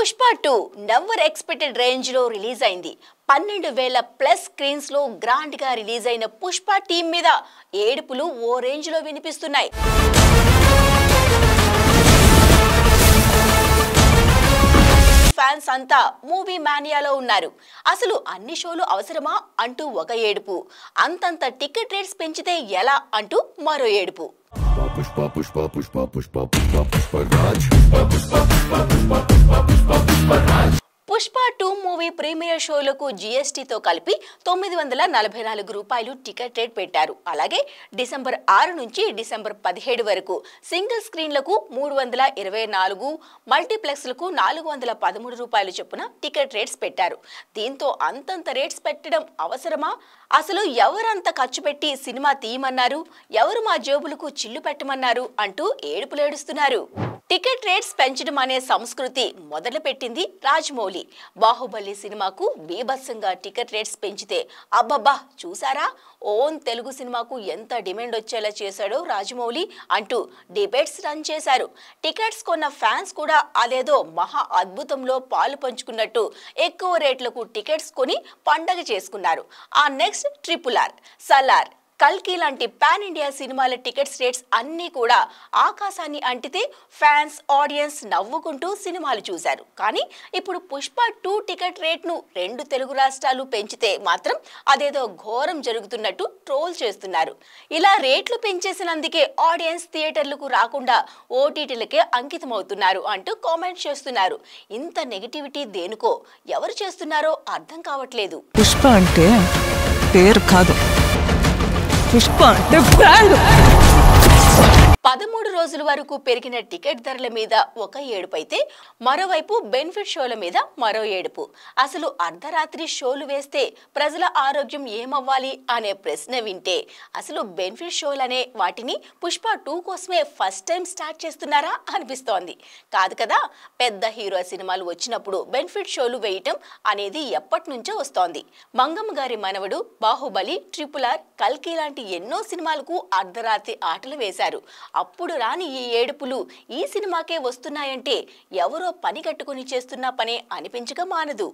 Pushpa 2 never expected range లో release అయింది. 12,000 plus screens లో గ్రాండ్ గా రిలీజ్ అయిన పుష్ప టీం మీద ఏడుపులు ఓ రేంజ్ లో వినిపిస్తున్నాయి. ఫ్యాన్స్ అంతా మూవీ మానియాలో ఉన్నారు. అసలు అన్ని షోలు అవసరమా అంటూ ఒక ఏడుపు, అంతంత టికెట్ రేట్స్ పెంచితే ఎలా అంటూ మరో ఏడుపు. పుష్ప 2 మూవీ ప్రీమియర్ షోలకు జీఎస్టీతో కలిపి 944 రూపాయలు టికెట్ రేట్ పెట్టారు. అలాగే డిసెంబర్ 6 నుంచి డిసెంబర్ 17 వరకు సింగిల్ స్క్రీన్లకు 324, మల్టీప్లెక్స్లకు 413 రూపాయలు చొప్పున టికెట్ రేట్స్ పెట్టారు. దీంతో అంతంత రేట్స్ పెట్టడం అవసరమా? అసలు ఎవరంత ఖర్చు పెట్టి సినిమా తీయమన్నారు? ఎవరు మా జేబులకు చిల్లు పెట్టమన్నారు అంటూ ఏడుపులేడుస్తున్నారు. టికెట్ రేట్స్ పెంచడం అనే సంస్కృతి మొదలుపెట్టింది రాజమౌళి. బాహుబలి సినిమాకు బీభత్సంగా టికెట్ రేట్స్ పెంచితే అబ్బబ్బా చూసారా, ఓన్ తెలుగు సినిమాకు ఎంత డిమాండ్ వచ్చేలా చేశాడో రాజమౌళి అంటూ డిబేట్స్ రన్ చేశారు. టికెట్స్ కొన్న ఫ్యాన్స్ కూడా అదేదో మహా అద్భుతంలో పాలు పంచుకున్నట్టు ఎక్కువ రేట్లకు టికెట్స్ కొని పండగ చేసుకున్నారు. ఆ నెక్స్ట్ ట్రిపుల్ ఆర్, సలార్, కల్కి లాంటి పాన్ ఇండియా సినిమాల టికెట్స్ రేట్స్ అన్నీ కూడా ఆకాశాన్ని అంటితే ఫ్యాన్స్, ఆడియన్స్ నవ్వుకుంటూ సినిమాలు చూశారు. కానీ ఇప్పుడు పుష్ప 2 టికెట్ రేట్ను 2 తెలుగు రాష్ట్రాలు పెంచితే మాత్రం అదేదో ఘోరం జరుగుతున్నట్టు ట్రోల్ చేస్తున్నారు. ఇలా రేట్లు పెంచేసినందుకే ఆడియన్స్ థియేటర్లకు రాకుండా ఓటీటీలకే అంకితమవుతున్నారు అంటూ కామెంట్ చేస్తున్నారు. ఇంత నెగటివిటీ దేనికో, ఎవరు చేస్తున్నారో అర్థం కావట్లేదు. పుష్ప అంటే పేరు కాదు, పుష్ప అంటే బ్రాండ్. 13 రోజుల వరకు పెరిగిన టికెట్ ధరల మీద ఒక ఏడుపు అయితే మరోవైపు బెనిఫిట్ షోల మీద మరో ఏడుపు. అసలు అర్ధరాత్రి షోలు వేస్తే ప్రజల ఆరోగ్యం ఏమవ్వాలి అనే ప్రశ్న వింటే అసలు బెనిఫిట్ షోలనే వాటిని పుష్ప 2 కోసమే ఫస్ట్ టైం స్టార్ట్ చేస్తున్నారా అనిపిస్తోంది. కాదు కదా, పెద్ద హీరో సినిమాలు వచ్చినప్పుడు బెనిఫిట్ షోలు వేయటం అనేది ఎప్పటి నుంచో వస్తోంది. మంగమ్మ గారి మనవడు, బాహుబలి, ట్రిపుల్ ఆర్, కల్కి లాంటి ఎన్నో సినిమాలకు అర్ధరాత్రి ఆటలు వేశారు. అప్పుడు రాని ఈ ఏడుపులు ఈ సినిమాకే వస్తున్నాయంటే ఎవరో పని కట్టుకుని చేస్తున్న పనే అనిపించక మానదు.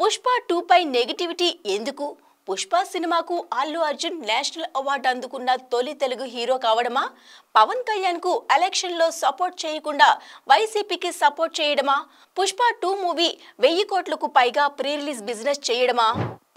పుష్ప 2 పై నెగటివిటీ ఎందుకు? పుష్ప సినిమాకు అల్లు అర్జున్ నేషనల్ అవార్డు అందుకున్న తొలి తెలుగు హీరో కావడమా? పవన్ కళ్యాణ్ కు ఎలక్షన్ లో సపోర్ట్ చేయకుండా వైసీపీకి సపోర్ట్ చేయడమా? పుష్ప 2 మూవీ 1000 కోట్లకు పైగా ప్రీ రిలీజ్ బిజినెస్ చేయడమా?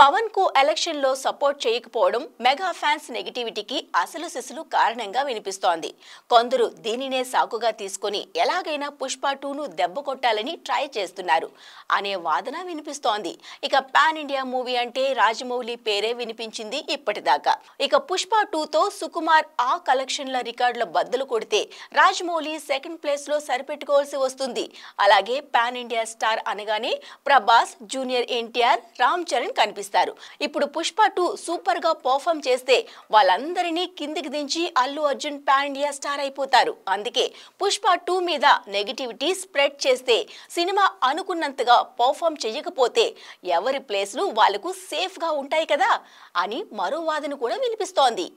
పవన్ కు ఎలక్షన్ లో సపోర్ట్ చేయకపోవడం మెగా ఫ్యాన్స్ నెగటివిటీకి అసలు సిసలు కారణంగా వినిపిస్తోంది. కొందరు దీనినే సాకుగా తీసుకుని ఎలాగైనా పుష్ప 2ను దెబ్బ కొట్టాలని ట్రై చేస్తున్నారు అనే వాదన వినిపిస్తోంది. ఇక పాన్ ఇండియా మూవీ అంటే రాజమౌళి పేరే వినిపించింది ఇప్పటిదాకా. ఇక పుష్ప 2తో సుకుమార్ ఆ కలెక్షన్ల రికార్డుల బద్దలు కొడితే రాజమౌళి సెకండ్ ప్లేస్ లో సరిపెట్టుకోవాల్సి వస్తుంది. అలాగే పాన్ ఇండియా స్టార్ అనగానే ప్రభాస్, జూనియర్ ఎన్టీఆర్, రామ్ చరణ్ కనిపిస్తారు. ఇప్పుడు పుష్ప 2 సూపర్ గా పర్ఫార్మ్ చేస్తే వాళ్ళందరినీ కిందికి దించి Allu Arjun pan India star అయిపోతారు. అందుకే పుష్ప 2 మీద నెగటివిటీ స్ప్రెడ్ చేస్తే సినిమా అనుకున్నంతగా పర్ఫార్మ్ చేయకపోతే ఎవరి ప్లేస్లు వాళ్ళకు సేఫ్ గా ఉంటాయి కదా అని మరో వాదన కూడా వినిపిస్తోంది.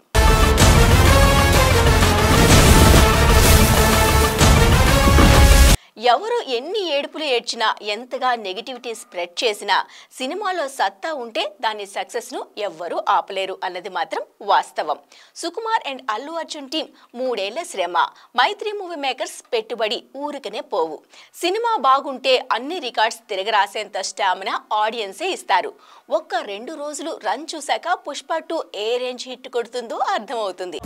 ఎవరు ఎన్ని ఏడుపులు ఏడ్చినా, ఎంతగా నెగటివిటీ స్ప్రెడ్ చేసినా సినిమాలో సత్తా ఉంటే దాని సక్సెస్ ను ఎవ్వరూ ఆపలేరు అన్నది మాత్రం వాస్తవం. సుకుమార్ అండ్ అల్లు అర్జున్ టీం 3 ఏళ్ల శ్రమ, మైత్రి మూవీ మేకర్స్ పెట్టుబడి ఊరికనే పోవు. సినిమా బాగుంటే అన్ని రికార్డ్స్ తిరగరాసేంత స్టామినా ఆడియన్సే ఇస్తారు. ఒక్క 2 రోజులు రన్ చూశాక పుష్ప 2 ఏ రేంజ్ హిట్ కొడుతుందో అర్థమవుతుంది.